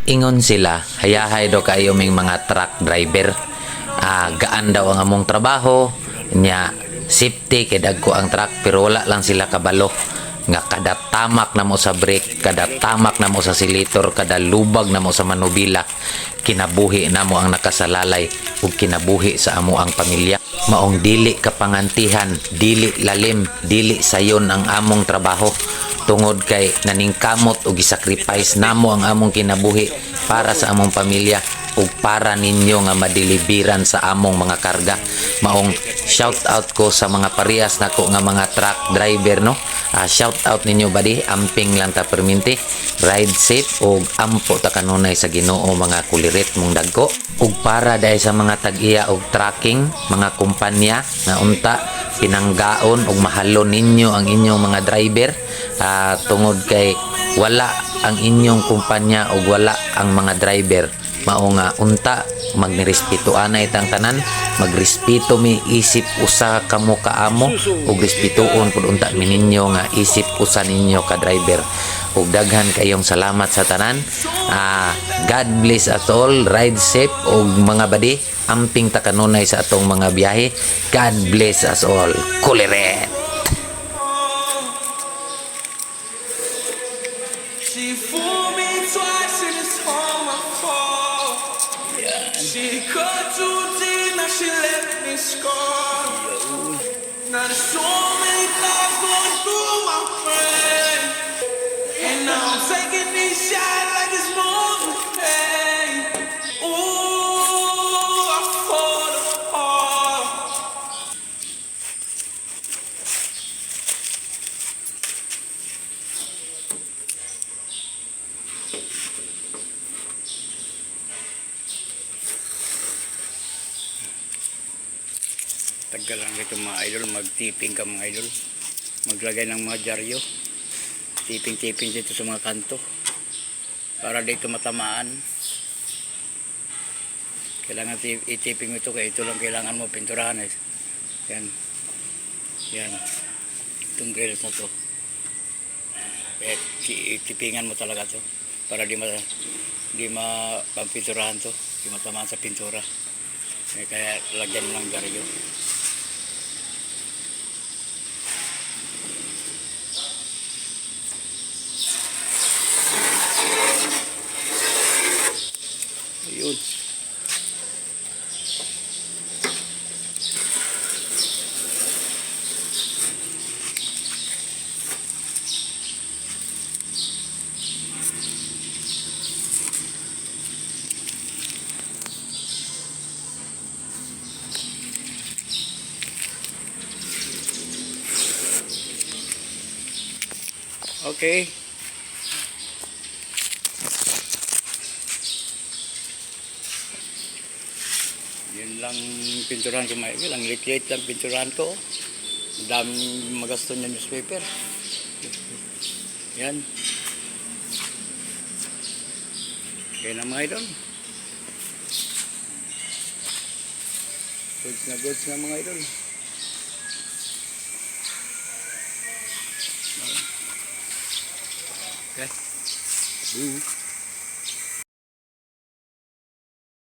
Ingon sila, hayahay daw kayo ming mga truck driver. Gaan daw ang among trabaho, nya safety kay dagko ang truck pero wala lang sila kabalo nga kada tamak na mo sa brake, kada tamak na mo sa silitor, kada lubag na mo sa manubila, kinabuhi na mo ang nakasalalay ug kinabuhi sa amo ang pamilya. Maong dili kapangantihan, dili lalim, dili sayon ang among trabaho tungod kay naningkamot ug gisacrifice namo ang among kinabuhi para sa among pamilya ug para ninyo nga madeliveran sa among mga karga. Maong shout out ko sa mga parehas nako nga mga truck driver, no. Shout out ninyo badi, amping lang ta perminti, ride safe ug ampo ta kanunay sa Ginoo mga kulirit mong dagko. Ug para dahil sa mga tag-iya og tracking, mga kumpanya na unta pinanggaon ug mahalon ninyo ang inyong mga driver, tungod kay wala ang inyong kumpanya ug wala ang mga driver. Mao nga unta magnirespeto anay tang tanan, magrespeto mi isip usa kamo kaamo ug respetoon pud unta mi ninyo nga isip usa ninyo ka driver. Ug daghan kayong salamat sa tanan. God bless us all, ride safe ug mga badi, amping ta kanunay sa atong mga biyahe. God bless us all. Kuliret. She fooled me twice and it's all my fault. She cut too deep, now she let me scar. Now there's so many thoughts going through my brain, and now I'm taking these shots like it's moving pain. Ooh, I fall apart. Tagal lang dito mga idol, mag-tipping ka mga idol, maglagay ng mga dyaryo, tipping dito sa mga kanto para dito matamaan. Kailangan i-tipping mo ito, kaya ito lang kailangan mo pinturahan eh. Yan itong grills na to, kaya tippingan mo talaga to para di pampinturahan to, di matamaan sa pintura. Kaya lagyan mo ng dyaryo. Ayun. Okay. Yun lang pinturahan ko, lang lit-lit lang pinturahan ko. Daming magasto ng newspaper. Yan. Okay na mga idol. Goods na mga idol. Okay.